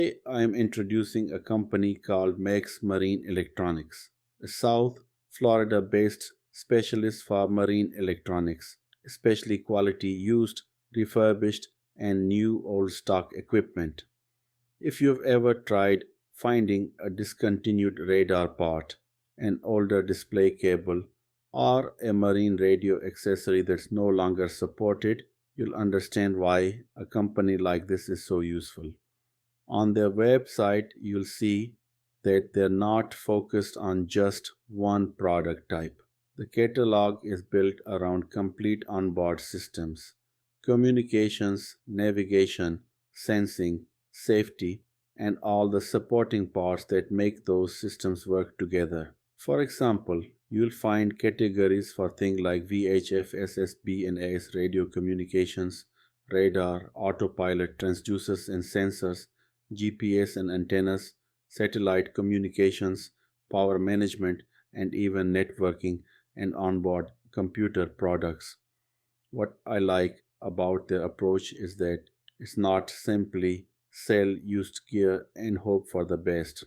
Today I am introducing a company called Max Marine Electronics, a South Florida based specialist for marine electronics, especially quality used, refurbished, and new old stock equipment. If you've ever tried finding a discontinued radar part, an older display cable, or a marine radio accessory that's no longer supported, you'll understand why a company like this is so useful. On their website, you'll see that they're not focused on just one product type. The catalog is built around complete onboard systems, communications, navigation, sensing, safety, and all the supporting parts that make those systems work together. For example, you'll find categories for things like VHF, SSB, and AS radio communications, radar, autopilot, transducers and sensors, GPS and antennas, satellite communications, power management, and even networking and onboard computer products. What I like about their approach is that it's not simply sell used gear and hope for the best.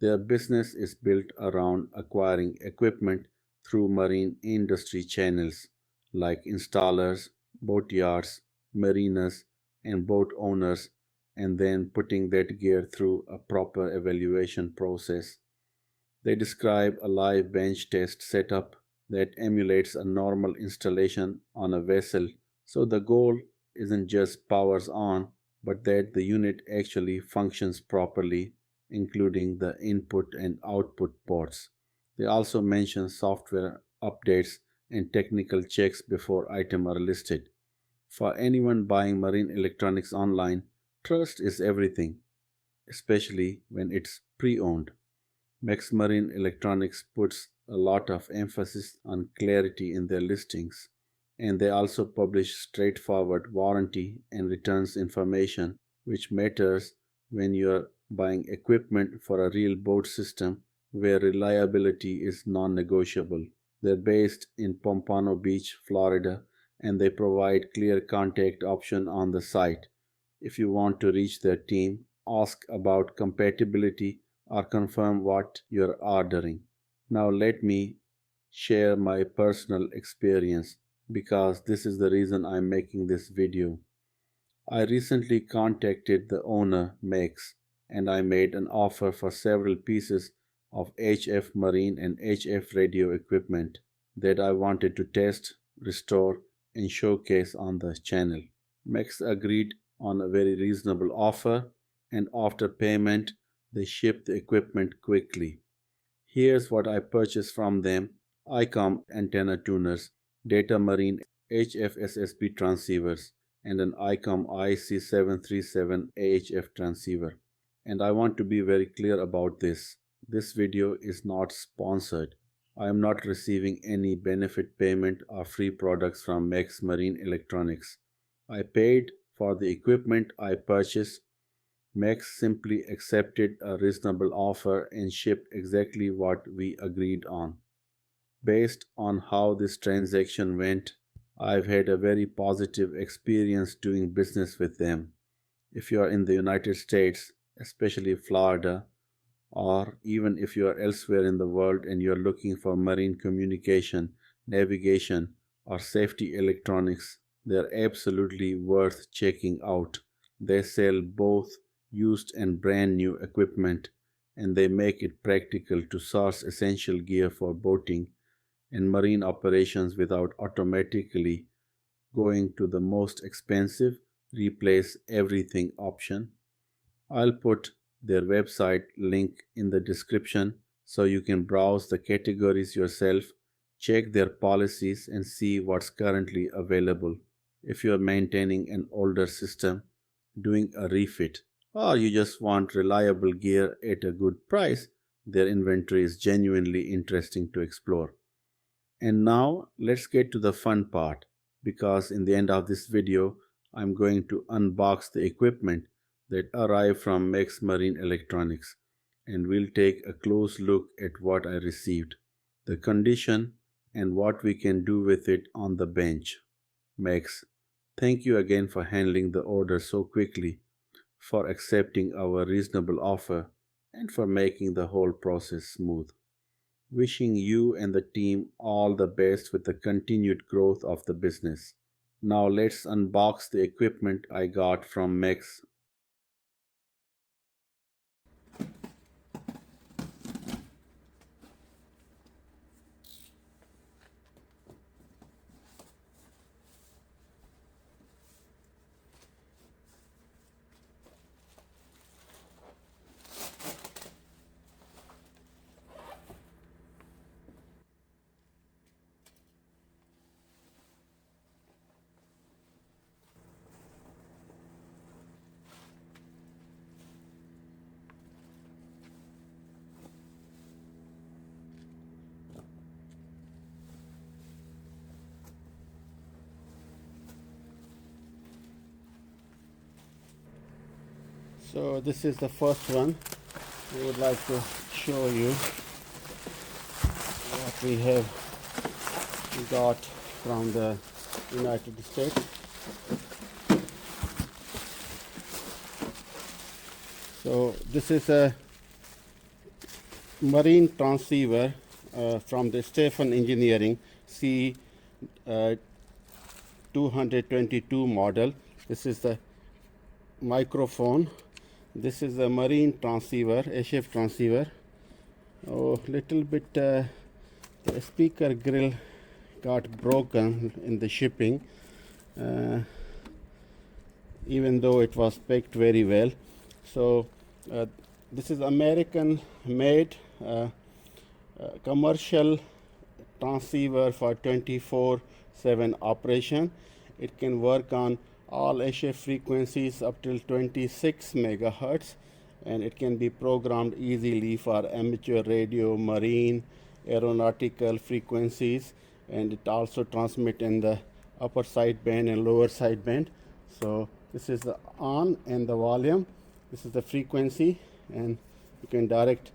Their business is built around acquiring equipment through marine industry channels like installers, boatyards, mariners, and boat owners, and then putting that gear through a proper evaluation process. They describe a live bench test setup that emulates a normal installation on a vessel. So the goal isn't just powers on, but that the unit actually functions properly, including the input and output ports. They also mention software updates and technical checks before items are listed. For anyone buying marine electronics online, trust is everything, especially when it's pre-owned. Max Marine Electronics puts a lot of emphasis on clarity in their listings, and they also publish straightforward warranty and returns information, which matters when you're buying equipment for a real boat system where reliability is non negotiable. They're based in Pompano Beach, Florida, and they provide clear contact option on the site. If you want to reach their team, ask about compatibility or confirm what you're ordering. Now let me share my personal experience because this is the reason I'm making this video. I recently contacted the owner, Max, and I made an offer for several pieces of HF marine and HF radio equipment that I wanted to test, restore, and showcase on the channel. Max agreed on a very reasonable offer, and after payment, they shipped the equipment quickly. Here's what I purchased from them: ICOM antenna tuners, Data Marine HFSSB transceivers, and an ICOM IC737 AHF transceiver. And I want to be very clear about this. This video is not sponsored. I am not receiving any benefit payment or free products from Max Marine Electronics. I paid for the equipment I purchased. Max simply accepted a reasonable offer and shipped exactly what we agreed on. Based on how this transaction went, I've had a very positive experience doing business with them. If you are in the United States, especially Florida, or even if you are elsewhere in the world and you are looking for marine communication, navigation, or safety electronics, they are absolutely worth checking out. They sell both used and brand new equipment, and they make it practical to source essential gear for boating and marine operations without automatically going to the most expensive replace everything option. I'll put their website link in the description so you can browse the categories yourself, check their policies, and see what's currently available. If you're maintaining an older system, doing a refit, or you just want reliable gear at a good price, their inventory is genuinely interesting to explore. And now let's get to the fun part, because in the end of this video, I'm going to unbox the equipment that arrived from Max Marine Electronics, and we'll take a close look at what I received, the condition, and what we can do with it on the bench. Max, thank you again for handling the order so quickly. for accepting our reasonable offer, and for making the whole process smooth. Wishing you and the team all the best with the continued growth of the business. Now let's unbox the equipment I got from Mex. So this is the first one. I would like to show you what we have got from the United States. So this is a marine transceiver from the Stephen Engineering C 222 model. This is the microphone. This is a marine transceiver, HF transceiver. Oh, little bit the speaker grill got broken in the shipping, even though it was packed very well. So this is American made commercial transceiver for 24/7 operation. It can work on all HF frequencies up till 26 megahertz, and it can be programmed easily for amateur radio, marine, aeronautical frequencies, and it also transmit in the upper sideband and lower sideband. So this is the on and the volume. This is the frequency, and you can direct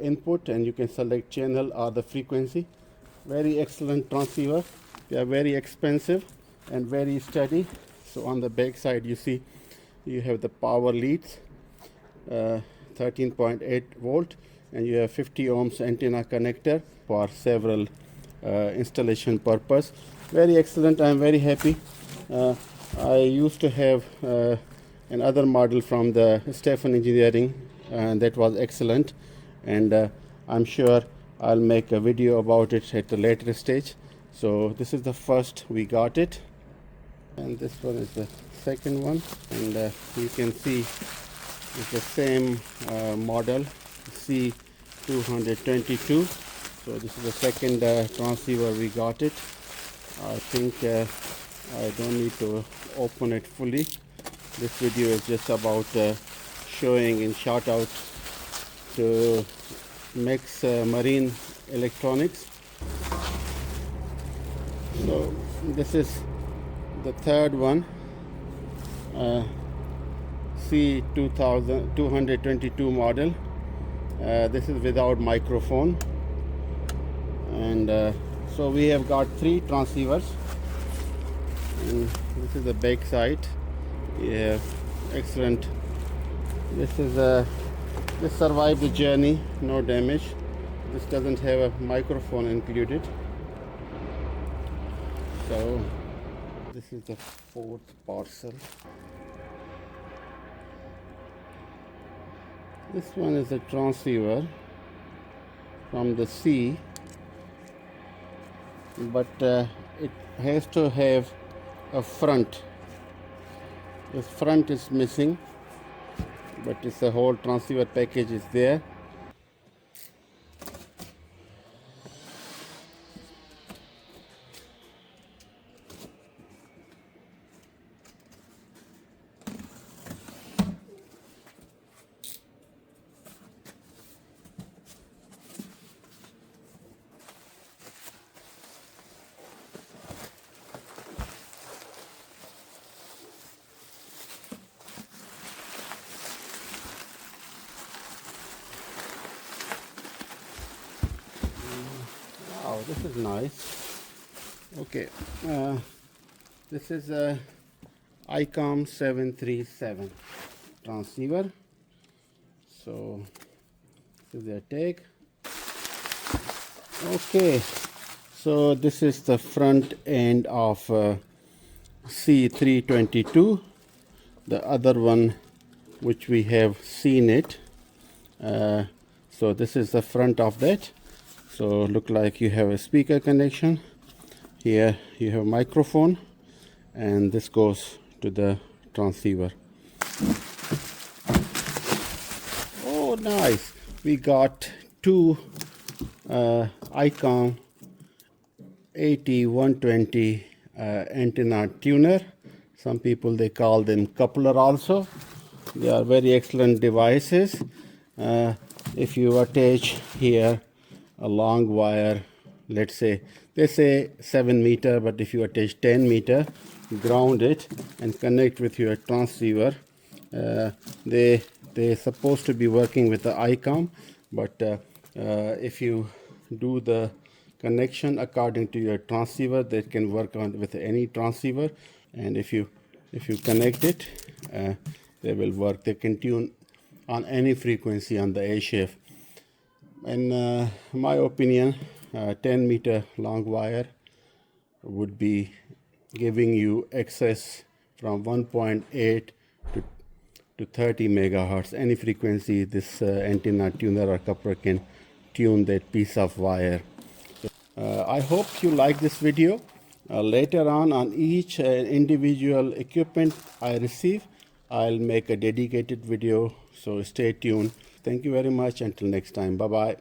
input, and you can select channel or the frequency. Very excellent transceiver. They are very expensive and very steady. So on the back side you see you have the power leads, 13.8 volt, and you have 50 ohms antenna connector for several installation purpose. Very excellent. I am very happy. I used to have another model from the Stephen Engineering, and that was excellent, and I'm sure I'll make a video about it at a later stage. So this is the first we got it, and this one is the second one, and you can see it's the same model C222. So this is the second transceiver we got it. I think I don't need to open it fully. This video is just about showing and shout out to Mex Marine Electronics. So this is the third one, C222 model. This is without microphone, and so we have got 3 transceivers, and this is the back side. Yeah, excellent. This is this survived the journey, no damage. This doesn't have a microphone included. So this is the fourth parcel. This one is a transceiver from the sea, but it has to have a front. This front is missing, but it's the whole transceiver package is there. Wow, this is nice. Okay, this is ICOM 737 transceiver. So this is their tag. Okay, so this is the front end of C322. The other one which we have seen it. So this is the front of that. So look like you have a speaker connection. Here you have a microphone, and this goes to the transceiver. Oh, nice. We got two ICOM 8120 antenna tuner. Some people, they call them coupler also. They are very excellent devices. If you attach here a long wire, let's say, they say 7 meter, but if you attach 10 meter, ground it and connect with your transceiver, they're supposed to be working with the ICOM, but if you do the connection according to your transceiver, that can work on with any transceiver. And if you connect it, they will work. They can tune on any frequency on the A shift. In my opinion, 10 meter long wire would be giving you access from 1.8 to 30 megahertz. Any frequency this antenna tuner or coupler can tune that piece of wire. I hope you like this video. Later on each individual equipment I receive, I'll make a dedicated video, so stay tuned. Thank you very much. Until next time. Bye-bye.